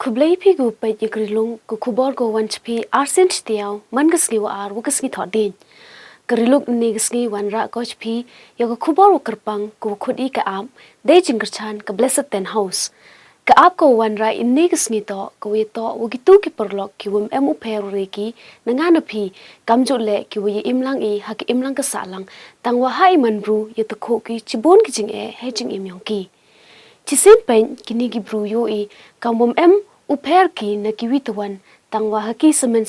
Kublai pi gu pai yagrilung ku kubor go wan chpi arsent tiao man gasgi wa ar wagasgi thodin. Gariluk ni gasgi wan ra ko chpi yago kubor kerpang ku khudi ka am de jingkerchan ka blessed ten house. Ka ap ko wan ra inni gasgi to ko we to wagitu ki perlok ki wum emu perure ki nangana pi kamju le ki wi imlang I hak imlang ka salang tang wa hai manbru yetakho ki chibon ki jing e he jing imyong ki. Chisin pen kini gibru yo I kambom em uper ki na kiwitawan tangwa haki semen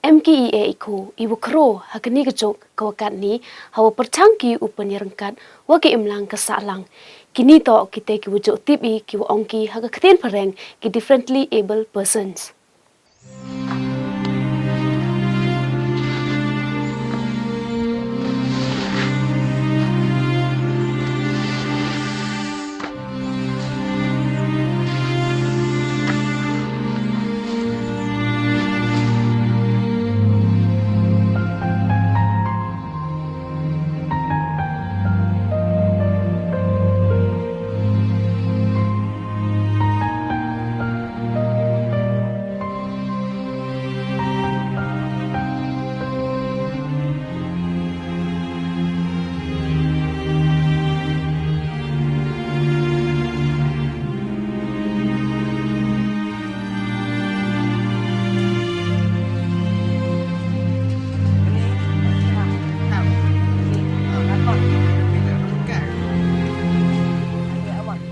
MKEA iko ibu kro hakani kejok kawakat ni hawa percangki upanirangkat waki imlang kasalang kini to kita ki wujud tibi ki ongki haka keten pareng ki differently able persons.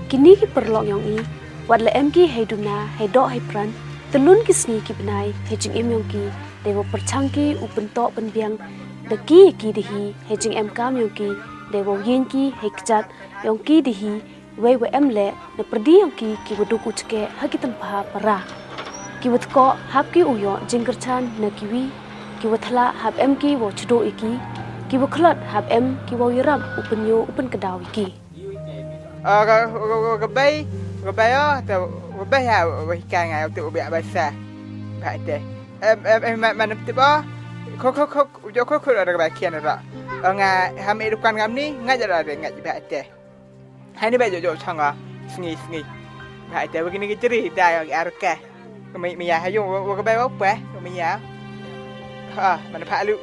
Kini ki perlok yang I wat le MK heduna hedok hepran telun ki sni ki benai hejing emyong ki dewa percangki upentok penbiang deki ki dihi hejing MK myong ki dewa yin ki hekjat yong ki dihi we emle ne perdi yong ki waduk uchke haki tempha para ki watko hap ki uyo jingkerchan na kiwi ki watla hap MK wo chdo iki ki waklot hap M ki wo yiram upenyo upen kedaw iki. Gabai gabai ya wahikan ngai untuk ubiak bahasa bahasa mana tiba kok ada gabai kian ada ngai ham edukan kami ngai ada ngai bahasa hari ni baju changa sengi bahasa begini keceri dah yang arka kami mia hayung gabai apa mia mana palu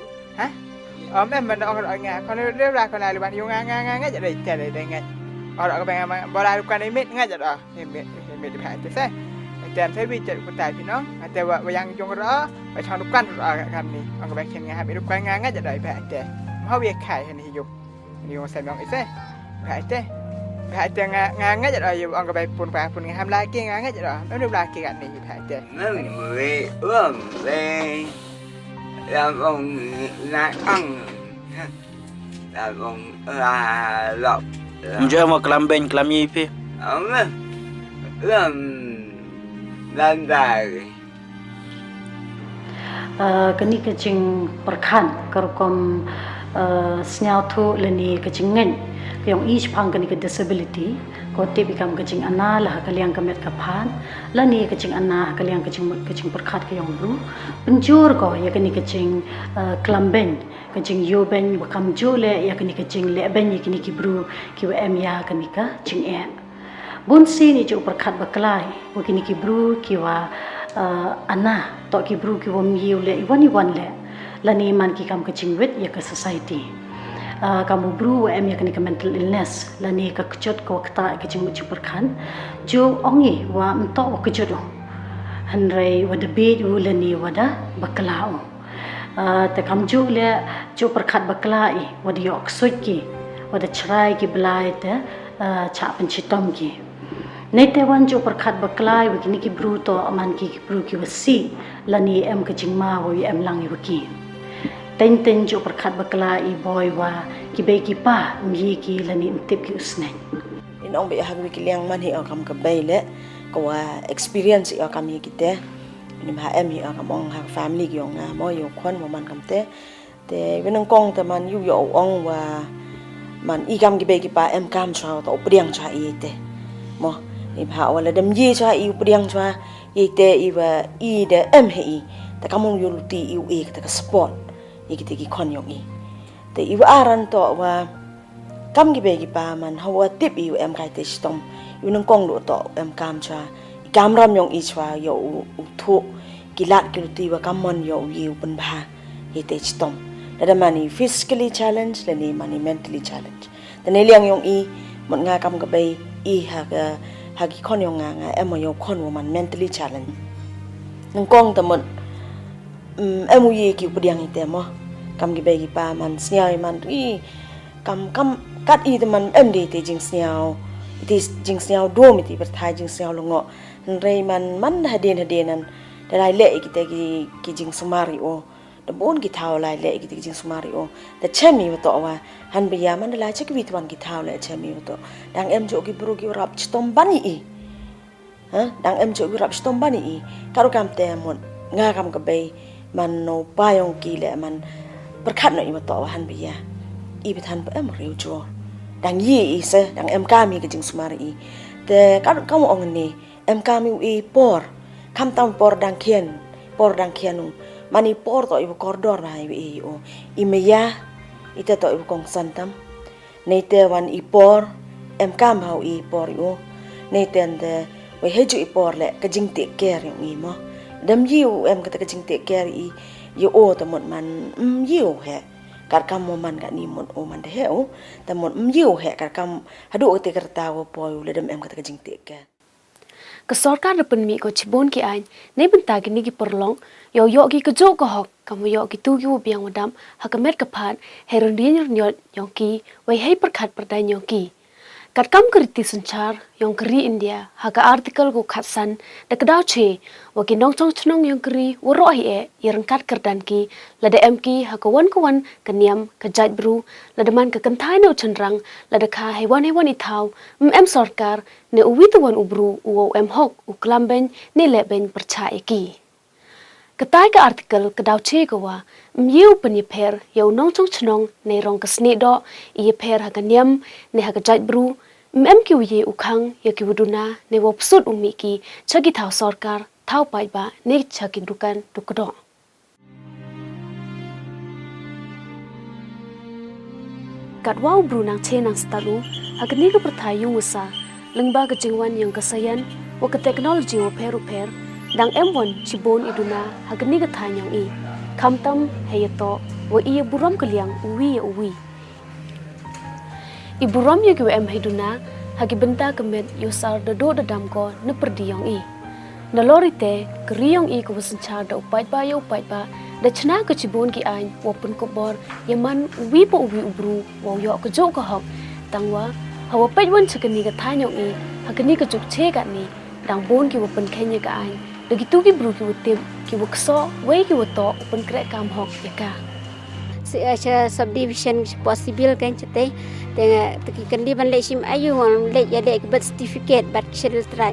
mana orang ngai kalau dia lah kalau luan yung ngai jadi ngai orang kebanyakan bola bukan imit ngajak dah imit di pihak itu saya dan saya bicara kutai pinong ada yang jong dah macam bukan kami orang kebanyakan ngaham bukan ngajak dah pihak itu mau biar kai ini hidup ini orang saya bilang itu pihak itu ngajak dah orang kebanyakan pun ngaham lagi ngajak dah mana lagi kan ini pihak itu người về làm ông lại ăn làm ông là lọc Njoo mau kelambing kelamyi pi. Landai. Kini kecing perkan kerukom senyau tu leni kecing ngen yang each pang kini ke disability ko te bikam kecing ana lah kaliang kemet kapan lani kecing ana kaliang kecing perkat ke yang bru penjur ko ya kini kecing kelambing kecing yoben wakam jole ya kini kecing leben ya kini kibru ki em ya kini ka cing en bunsi ni ju perkat baklai wa kini kibru ki wa ana to kibru ki wom yule iwan le lani man ki kam kecing wet ya ke society kamu bru em ya kini ke mental illness lani ka kejut ko kata kecing mu perkan jo ongi wa mentok wa kejut hanrei wa debit lani wada baklau te kam ju le ju perkat baklai wada yok suki wada cerai ki belai te cha pencitom ki nete wan ju perkat baklai begini ki bru to aman ki bru ki wasi lani em kecing ma wa em lang i waki ten ju perkat baklai boy wa ki be ki pa mi ki lani intip ki usnen inong be hagwi ki liang man hi akam ka baile ko experience i akam hi kite ni ma em hi akam ong ha family ki ong na mo yo khon mo man kam te wenang kong te man yu yo ong wa man i kam ki be ki pa em kam cha to priang cha i te mo ni ba wala dem yi cha i priang cha i te i wa i de em hi ta kamong yu ti i u ta ka sport i ki te ki khon yong i te i wa aran to wa kam ki be ki pa man hawa tip i em kai te stom yu nang kong lo to em kam cha kamram yong ichwa yo thu kilat kiluti wa kamon yo yu penba ite chitom da mani physically challenge le ni mani mentally challenge da ne liang yong i mon nga kam ka bay i ha ki khon yong nga em yo khon wo man mentally challenge nang kong ta mon em ye ki pediang ite mo kam ki bay ki pa man snyai man i kam kat i ta man em de te jing snyao ite jing snyao do mi ti per thai jing snyao longo rei man hadin an da lai le ki jing sumari o da bon ki thau lai le ki jing sumari o da chemi wa to wa han biya man da lai chek wi twan ki thau le chemi wa to dang em jo ki bru ki rap chtom bani i ha dang em jo ki rap chtom bani i karu kam te mon nga kam ka bay man no pa yong ki le man perkhat no i wa to wa han biya i bi than pa em riu jo dang yi i se dang em ka mi ki jing sumari i te ka mo ong ni em ka mi i por kam tam por dang kien mani por to ibu koridor na ibu o imeya ite to ibu kong santam nei te wan i por em kam hau i por o nei ten de we heju i por le ka jing te ker yung i mo dam yiu em ka jing te ker i yo o ta mon man yiu he kar kam mo man ka ni mon o man de he o ta mon yiu he kar kam hadu te kerta wo po le dam em ka jing te ker ke sarkar depan mi ko cibon ki ain nei benta ki ni ki perlong yo ki kejo ko hok kamu yo ki tu ki biang wadam hakamet kapan heron din nyot yong ki wai hei perkhat perdai yong ki kat kam kriti sanchar yong kri India haga artikel ko khatsan da kedau che wa ki nong chong chnong yong kri wo ro hi e yerang kat kerdan ki lada em ki haga wan ko wan kaniam ka jaj bru lada man ka kanthai no chanrang lada kha hewan i thau em sarkar ne uwi tu wan ubru u em hok u klamben ne le ben percha ki ketai ka artikel kedau che ko wa myu pen ye per yo nong chong chnong ne rong ka sne do ye per haga niam ne haga jaj bru em ki ye ukhang ye ki wuduna ne wo psut umi ki chagi thau sarkar thau pai ba ne chagi dukan dukdo kat wau bru nang che nang stalu agni ka prathai yung usa lengba ka jingwan yang kasayan wo ka technology wo per dang M1 cibon iduna agni ka thanyang i khamtam heyato wo i buram kaliang uwi iburam ye ki em hiduna hagi benta kemet yosar do dam ko ne perdiyong i na lorite kriyong i ko sancha da upai ba da chna ka cibon ki ain wo pun ko bor yaman uwi ubru wo yo ko jo ko hok tangwa hawa pejwan chakani ka thanyong i hagni ka juk che ka ni dang bon ki wo pun khenya ka ain da gitu ki bru ki wo tem ki wo kso wei ki wo to pun kre kam hok yaka subdivision possible kan chete te kan di ban le sim ayu le ya le birth certificate but schedule try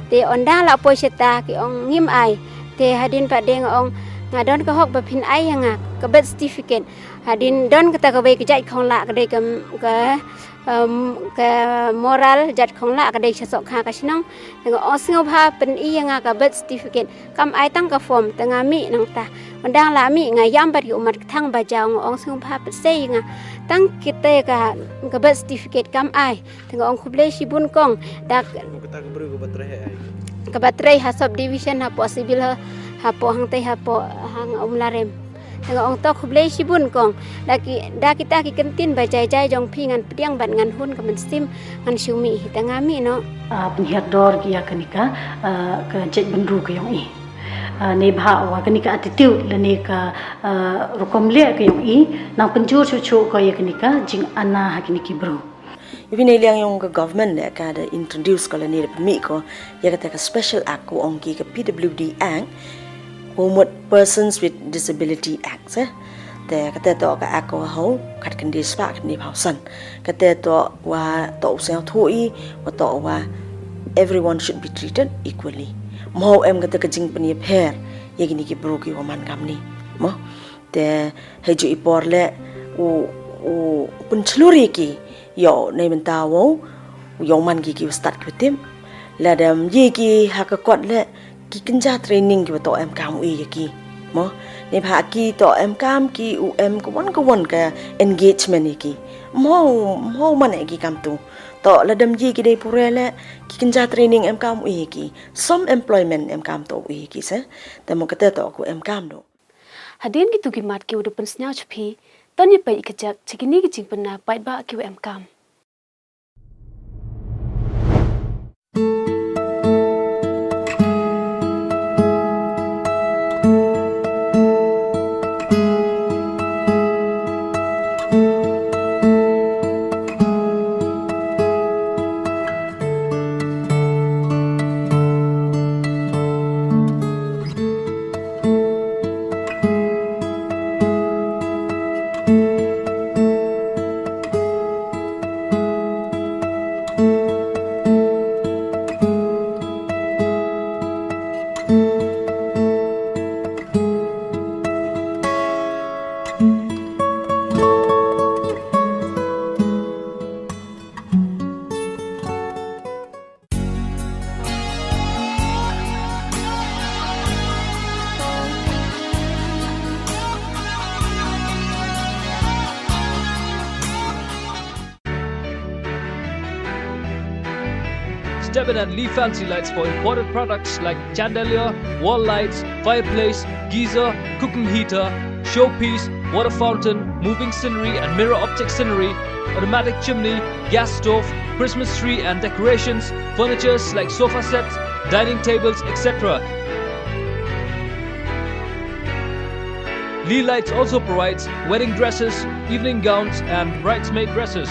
te onda la po cheta ki ong ngim ai te hadin pa deng ong ngadon ka hok ba phin ai nga ka birth certificate hadin don kata ka bai ka jai khong la ka dei ka moral jat khong la ka dei chasok kha ka sinong teng o singo pha pen i nga ka birth certificate kam ai tang ka form tanga mi nang ta ondang la mi nga yam bat yu mat thang ba jaw ong singo pha pe sei nga tang kite ka birth certificate kam ai teng ong khuble sibun kong da ka batrai ha subdivision ha possible ha po hang te ha po hang umlarem teng ong to khuble sibun kong da kita ki kentin ba jai jong phi ngan pdiang ban ngan hun ka man sim ngan siumi tanga mi no penhiat dor ki akanika ka jet benru ka yong i ne bha wa kanika attitude le ne ka rokom le ka yong i nang penjur chu ko ye kanika jing ana ha kiniki bro Ibine liang yung government le ka da introduce ko le ni mi ko ya ka special act ko ong ki ka PWD Act Promote Persons with Disability Act te kate to ka ako ho khat kan dis fa kan ni phausan kate to wa to se thui wa to wa everyone should be treated equally mo em kate ka jing pani pher ye ni ki bro ki wa man kam ni mo te heju ipor le u pun chluri ki yo nei men ta wo yo man ki start ki tim la dam ye ki ha ka kot le ki kinja training ki to em kam ui ki mo ni pha ki to em kam ki UM ko won ka engagement ni ki mo man ki kam tu to la dam ji ki dei purele ki kinja training em kam ui ki some employment em kam to ui ki se ta mo ka te to ku em kam do hadin ki tu ki mat ki udu pen snya chpi ton ye pai ka jak chikini ki jing pen na pai ba ki em kam Step in and Lee Fancy Lights for imported products like chandelier, wall lights, fireplace, geyser, cooking heater, showpiece, water fountain, moving scenery and mirror optic scenery, automatic chimney, gas stove, Christmas tree and decorations, furnitures like sofa sets, dining tables, etc. Lee Lights also provides wedding dresses, evening gowns and bridesmaid dresses.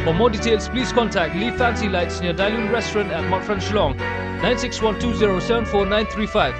For more details, please contact Lee Fancy Lights near Dailun Restaurant at Mount French Long, 9612074935.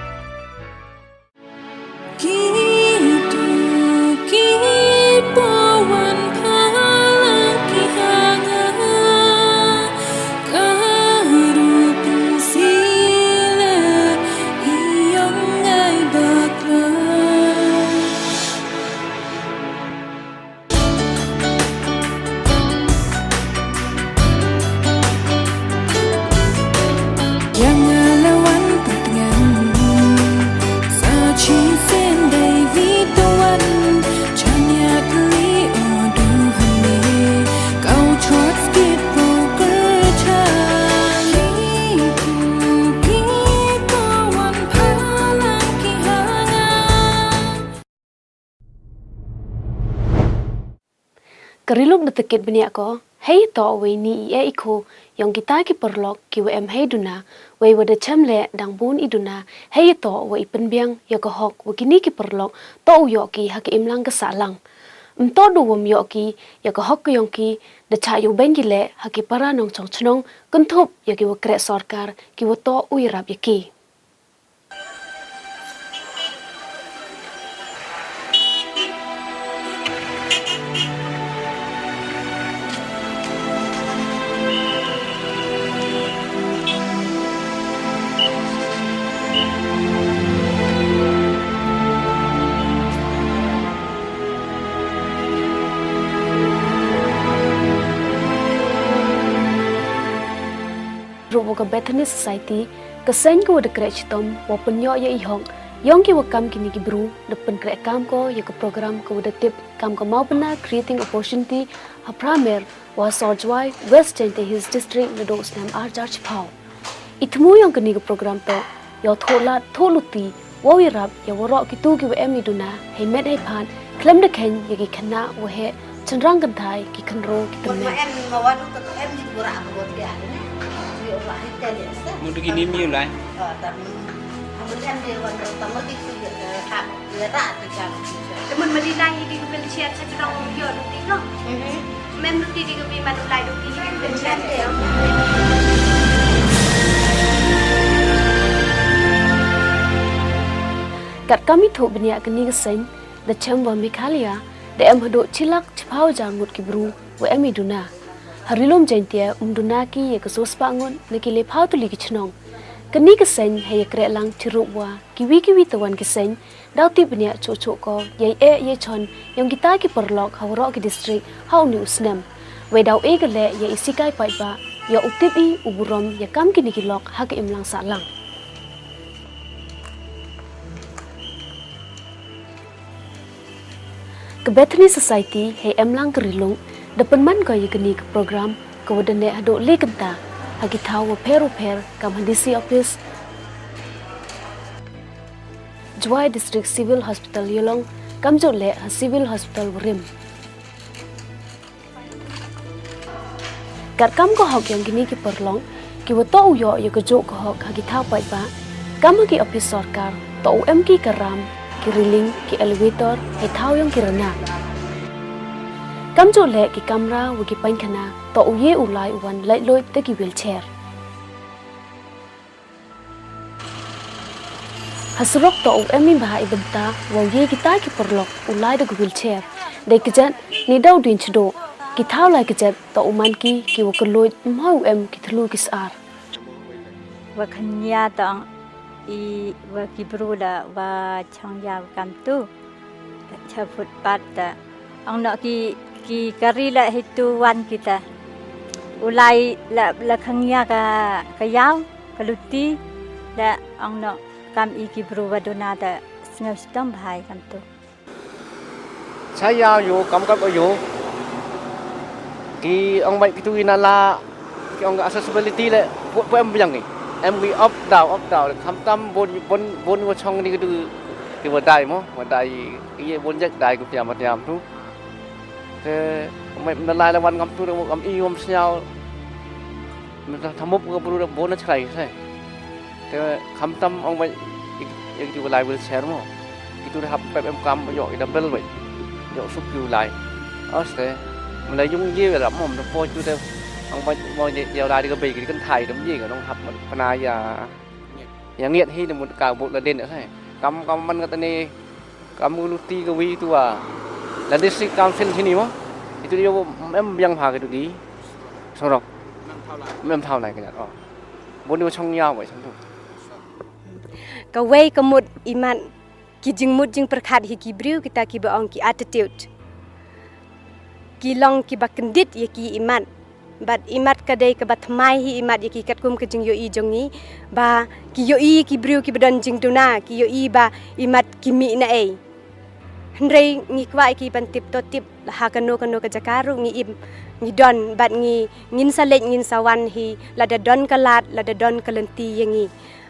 Keriluk detekit benia ko, hei to we ni e iko, yang kita ki perlok ki we em hei duna, we wada chamle dang bun iduna, hei to we penbiang ya ko hok we kini ki perlok, to uyo ki haki imlang kesalang. To do wom yo ki ya ko hok yong ki, de cha yu ben gile haki para nong chong chnong, kentup ya ki we kre sarkar ki we to uirap ya ki. Rupa Bethany Society kesen ko de krech tom wa penyo ye ihong yong ki wakam kini ki bru de pen krek kam ko ye ko program ko de tip kam ko mau bena creating opportunity a pramer wa sojwai west into his district the dos nam arjach pau itmu yong kini ko program to yo thola tholuti wa wi rap ye woro ki tu ki we emi duna he met he phan klem de ken ye ki khana wa he chanrang kan thai ki khanro ki tamme Mudah gini miu lah. Mình mà đi đây thì cái bên chia sẽ cho nó nhiều được tí không? Mình lúc đi thì cái bên mà lại được tí cái bên chia thì kat kami thu benya kini kesen the chamber Mikhalia de em hado chilak chpau jangut ki bru wa emi duna harilom jaintia duna ki ye kasos pangon neki le phau tu li ki chnong kini kesen he kre lang thirubwa kiwi tawan kesen dauti benya cho ko ye chon yong kita ki perlok hawro ki district hau ni usnam we dau e gale ye isikai pai ba ya utipi uburom ya kam kini ki lok hak imlang salang ke Bethany Society he emlang kerilung depan man ko yegni ke program ko wadane ado legenta hagi tahu peru kam handisi office Juai District Civil Hospital Yolong kamjo le Civil Hospital Rim kat kam ko hok yang gini ki perlong ki wato uyo yo ko jo ko hok hagi tahu pai ba kam hagi office sarkar to UM ki karam ki riling ki elevator he tahu yang kirana kamjo le ki kamera wa ki pankana to uye ulai wan lai loi te ki wheelchair Hasrok to UM bahai benta wa ye kita ki perlok ulai de wheelchair de kejan ni dau din chdo ki thau lai kejan to uman ki wa keloi mau UM ki thlu ki sar wa khanya tang I wa ki bruda wa changya kam tu cha footpath ta ang no ki karila hitu wan kita ulai la khanya ka yaw kaluti da ang no kam I ki bruwa dona da snau stam bhai kam tu saya yo kam yo ki ang mai tu inala ki ang accessibility le po em yang ni em we up down kham tam bon wo chong ni du ki wa dai mo wa dai ye bon jak dai ku tiam tu te mai na lai la wan ngam tu ngam I ngam snyaoมันทำมุกก็บรูโบนัสใครใช่แต่คำตั้มเอาไปยังอยู่ไลน์วิลแชร์มั้งitu dah hap em kam yo double vậy yo sub kiu lai oste mình lấy dung dê là mồm nó phôi chú theo ông bao giờ lại đi cái bì cái con thầy đấm gì cả nó hấp một phần ai nhà nghiện hi là một cả bộ là đen nữa này cầm mình cái tên này cầm multi cái vi tu à là đi xí cam xin thế nào itu dia em yang phá cái tụi đi xong rồi em thao này cái này bốn đứa trong nhau vậy xong thôi cái way cái một iman ki jing mut jing perkhat hi ki briu kita ki baong ki attitude ki long ki bakendit ye ki iman bat imat kadai ka batmai hi imat ye ki katkum ke jing yo I jongi ba ki yo I ki briu ki badan jing tuna ki yo I ba imat ki mi na ei hendrei ngi kwa ki pantip to tip ha kano ka jakaru ngi im ngi don bat ngi ngin salek ngin sawan hi lada don kalat lada don kalenti yengi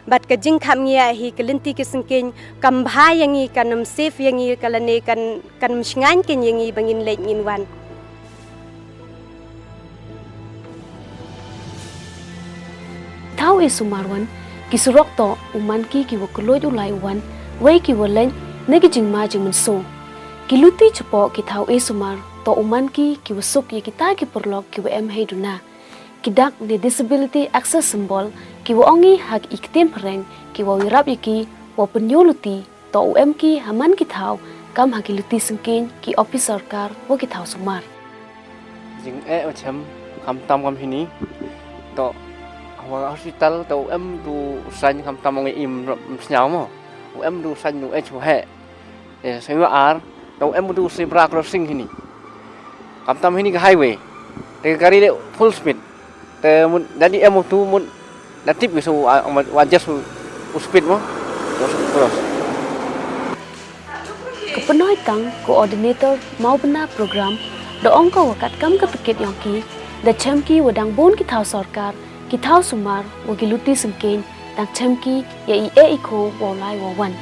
bat ka jing kham ngia hi kalenti ke sengken kambha yengi kanam safe yengi kalane kan msngan ken yengi bangin lek ngin wan Tau Sumarwan ki surok to uman ki wa kuloj ulai wan wei ki wa len negi jing ma jing so ki luti chapo ki Tau Sumar to uman ki wa suk ye kita ki perlok ki wa em heiduna ki dak the disability access symbol ki wa ongi hak iktem reng ki wa wirap ye ki wa penyuluti to UM ki haman ki Tau kam hak luti sengken ki office sarkar wa ki Tau Sumar jing cham kham tam kam hini to hospital tàu em du xanh khăm tam ông im nháo mà em du xanh du chu hệ sinh hoạt tàu em du zebra crossing hini khăm tam hini cái highway cái gari le full speed te mun jadi em tu mun natip ke so wajah su speed mo cross kepenoi tang coordinator mau bena program do ongko wakat kam ka tiket yang ki da chamki wadang bon ki Tau sarkar ki Tau Sumar wa ki luti sengken dak chamki ya I iko wa lai wa wan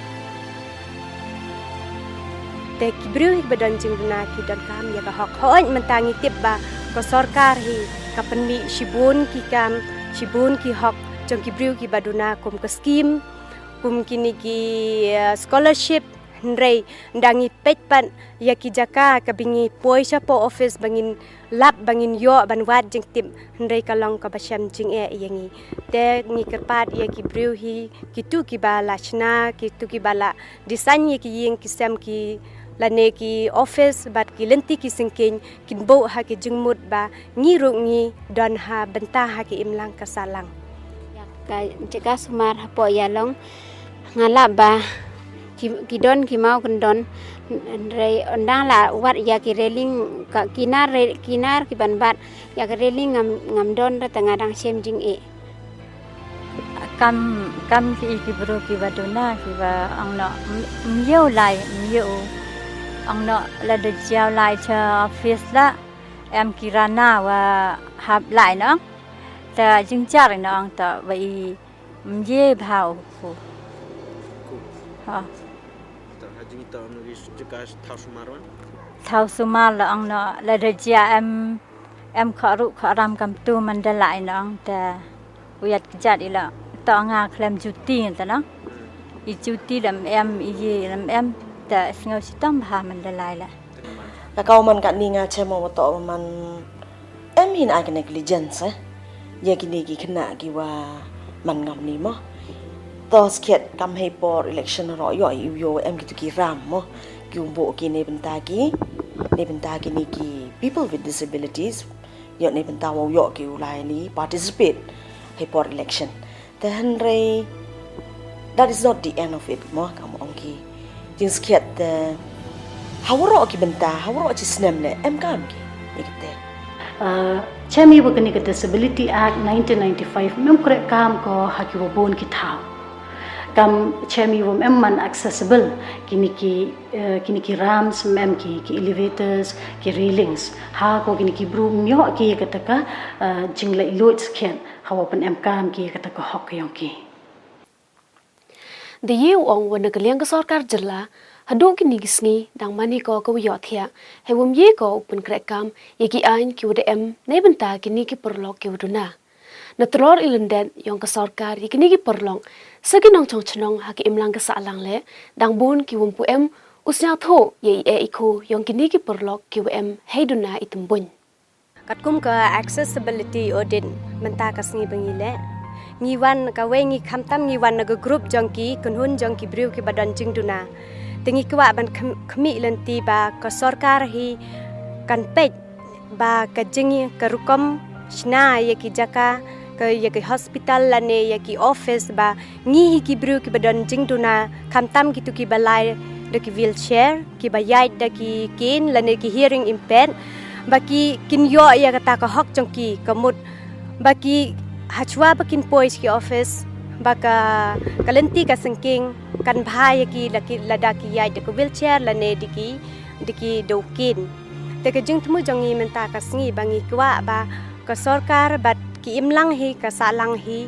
te ki briu hi badan jing duna ki dan kam ya ka hok hoi mentangi tip ba ko sarkar hi ka penmi shibun ki hok jong ki briu ki baduna kum ka scheme kum kini ki scholarship Hendrei ndangi pekpan ya ki jaka ka bingi poisa po office bangin lab bangin yo banwat jing tim hendrei kalong ka basham jing yangi te ngi kerpat ya ki briu hi kitu ki bala chna kitu ki bala design ye ki yeng ki sam ki lane ki office bat ki lenti ki singking kin bo ha ki jingmut ba ngi ru ngi don ha benta ha ki imlang ka salang ya ka jika Sumar po ya long ngala ba ki don ki mau kan don rei ondang la wat ya ki reling ka kinar ki ban bat ya ki reling ngam don ra tanga dang sem jing kam ki bro ki badona ki ba ang no myo lai myo ang no la de jiao lai cha office la em kirana wa hab lai no ta jing cha ri no ta vai ye bhao ko ha ta hajing ta no ri jika thau sumarwan thau sumal la ang no la de jia em kharu kharam kam tu man da lai no ta uyat kijat ila ta nga klem juti ta no I juti lam em I ye lam em ta ngau sitam ha man da lai la ka kau man ka ni nga chemo to man em hin ai ka negligence ye ki ni ki khna ki wa man ngam ni mo to skiet kam hei por election ro yo yo em ki tu ki ram mo ki bo ki ne benta ki ni ki people with disabilities yo ne benta wo yo ki ulai ni participate hei por election then re that is not the end of it mo kam ongki jing skiet the hawro ki benta hawro chi snem ne em kam ki ikte Chemi Wakani Disability Act 1995 mem kre kam ko haki wo bon ki thau kam chemi wo man accessible kini ki ramps mem ki elevators ki railings ha ko kini ki bru myo ki kataka jinglai lot sken hawa pen em kam ki kataka hok yong ki The year ong wana kaliang ka sarkar jilla hadong kini gisngi dang mani ko yo thia hewum ye ko open krek kam ye ki ain ki wada em nei benta kini ki perlok ki waduna na tror ilandet yong ka sarkar ye kini ki perlong sagi nong chong chnong ha ki imlang ka sa lang le dang bun ki wum pu em usnya tho ye iko yong kini ki perlok ki em heiduna itumbun katkum ka accessibility audit menta kasngi bangile ngiwan ka wengi khamtam ngiwan na group jongki kunhun jongki briu ki badan jingduna tingi kwa ban khmi lanti ba ka sarkar hi kan pej ba ka jingi ka rukom shna ye ki jaka ka ye ki hospital lane ye ki office ba ngi hi ki briu ki badan jingduna khamtam ki tu ki balai de ki wheelchair ki bayai de ki kin lane ki hearing impaired ba ki kin yo ya kata ka hok jongki kamut ba ki hachwa bakin pois ki office baka kalenti ka sengking kan bhai ki lada ki yai de wheelchair lane diki dokin te ka jing thmu jongi menta ka sngi bangi kwa ba ka sarkar bat ki imlang hi ka salang hi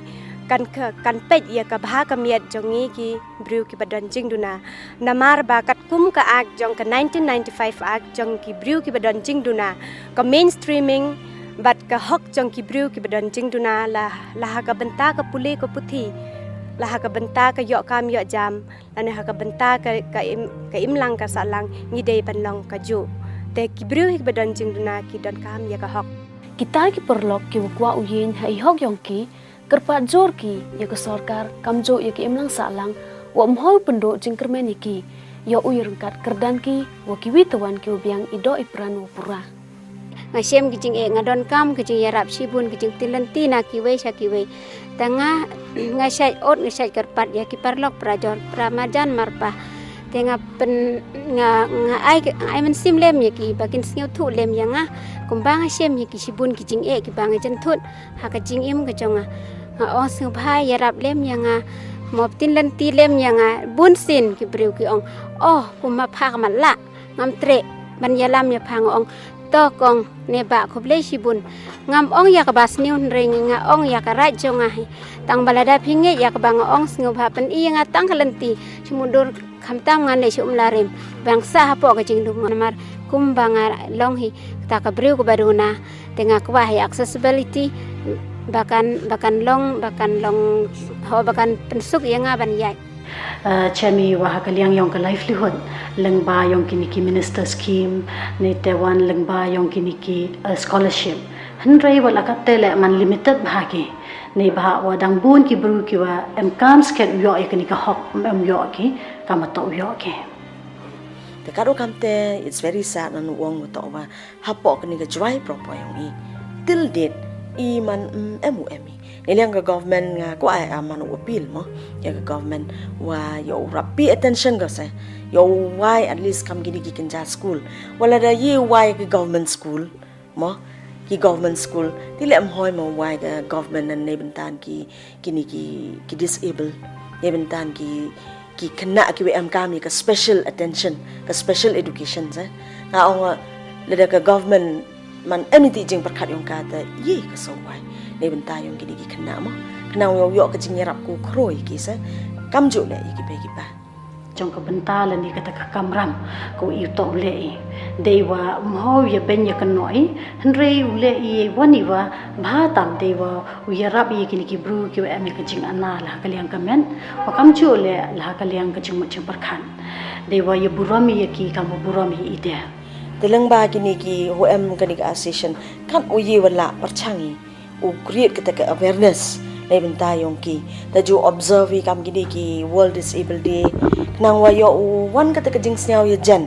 kan pej ya ka bha ka miat jongi ki briu ki badan jing duna namar ba kat kum ka ak jong ka 1995 ak jong ki briu ki badan jing duna ka mainstreaming bat ka hok jong ki briu ki badan jing duna la ka benta ka puli ko puthi la ka benta ka yo kam yo jam la ha ka benta ka imlang ka salang ngidei panlong ka ju te ki briu ki badan jing duna ki don kam ya ka hok kita ki perlok ki kwa uyin hai hok yong ki kerpat jor ki ya ka sarkar kamjo ya ki imlang salang wa mhoi pendo jing kermen ki yo uyirkat kerdan ki wa ki witawan ki ubiang ido ipran wa pura ngasem kijing ngadon kam kijing yarap sibun kijing tilanti na kiwe sha kiwe tanga ngasai ot ngasai kerpat ya ki parlok prajor pramajan marpa tenga pen nga ai men sim lem ya ki bakin sngeu thu lem ya nga kumbang sem ya ki sibun kijing ki bang jan thut ha ka jing im ka jonga ha o su bhai yarap lem ya nga mop tilanti lem ya nga bun sin ki briu ki ong oh kuma phak man la ngam tre ban yalam ya phang ong tokong neba khoble sibun ngam ong ya ka bas niun ring nga ong ya ka raj jonga tang balada phinge ya ka bang ong sngu bha pen i nga tang kalanti chimundur khamtam ngan le chum larim bang sa hapo ka jing dung mar kum banga long hi ta ka briu ko baduna tenga kwa hi accessibility bakan long ho bakan pensuk ya nga ban yai Chemi wah kaliang yong ka livelihood lengba yong kini ki minister scheme ne tewan lengba yong kini ki scholarship hanrei wala ka tele man limited bhagi ne bha wadang bun ki bru ki wa em kam sket yo kini ka hok em yo ki kamato yo ki te karo kamte it's very sad an wong to wa hapo kini ka jwai propo yong I till date I man MUMI Niliang ka government nga ko ay man appeal mo ya ka government wa yo rapi attention ka sa yo why at least kam gini kinja school wala da ye why ka government school mo ki government school dili am hoy mo why ka government nan nebentan ki kini ki disable nebentan ki ki kena ki WM kami ke special attention ke special education sa nga ong leda ke government man emiti jing perkat yung kata ye ke sawai ne benta yung gini ki kena mo kena yo ke jing nyerap ku kroi ki sa kamju le ki bagi ba trong ka bentalan ni kata ka kamram ko i to le dewa mo ya ben ya kanoi henre le i wani wa ba tam dewa u ya rab i kini ki bru ki am ka jing ana la ka liang kamen wa kam chu le la ka liang ka jing mo jing parkhan dewa ya burami ya ki kam burami ide teleng ba kini ki HM kani ka association kan u yi wala perchangi u create kita ke awareness lai benta yong ki ta ju observe kam gini ki World Disabled Day nang wa yo wan kata ke jing snyau ya jan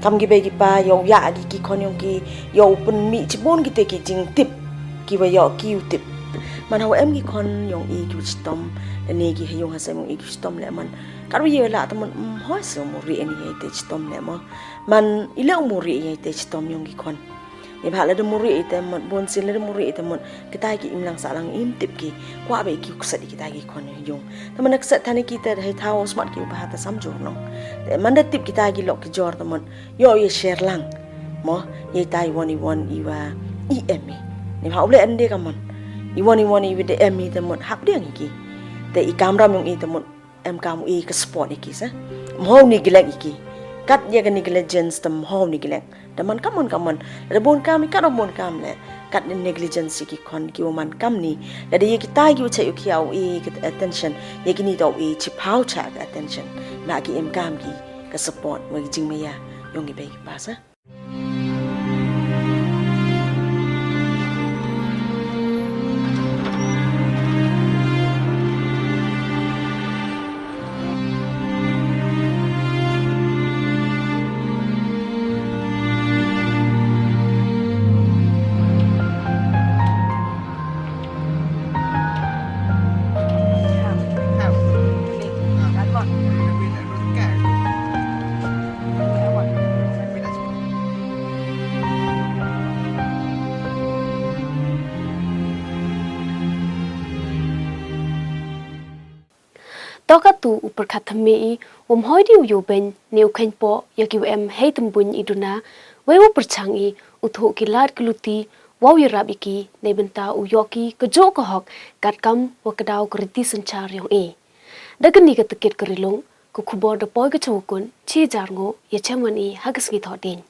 kam gi begi pa yo ya gi ki kon yong ki yo pun mi chibon ki te ki jing tip ki wa yo ki tip man ha em gi kon yong i ki stom ne gi yong ha sa mong i ki stom le man karu ye la ta mon ho so mo ri ni ye te stom le mo man ile mo ri ye te stom yong gi kon ni ba la de mo ri te mon bon sin le de mo ri te mon kita ki im lang sa lang im tip ki kwa be ki kusat kita gi kon yong ta man nak sat thani kita hai thao smart ki ba ta sam jor no man da tip kita gi lok ki jor ta mon yo ye share lang mo ye tai woni won i wa i em ni ba ule ande ka mon i woni woni with the em ta mon hak dia ki te i kamera mong i ta mon em kam i ka sport ki sa mo ni gilek ki kat ye kan negligence tam home neglect daman kamon da bon kam ka bon kam le kat negligence ki kon ki man kam ni da ye ki tai ki che ki au e attention ye ki ni do e chi pau cha attention na ki em kam ki ka support mo jing me ya yong ki be ki pa sa Toka tu upar khathame hoi di yo ben neu khain po ya ki em hei tum bun iduna wewo perchangi utho ki lat kluti waw yarabi ki nebenta u yoki ke jo ko hok kat kam wa kadaw kriti sanchar yong e dagani ka tiket karilong ku khubor da poi ka chokun chi jar ngo ye chamani hagas ki thodin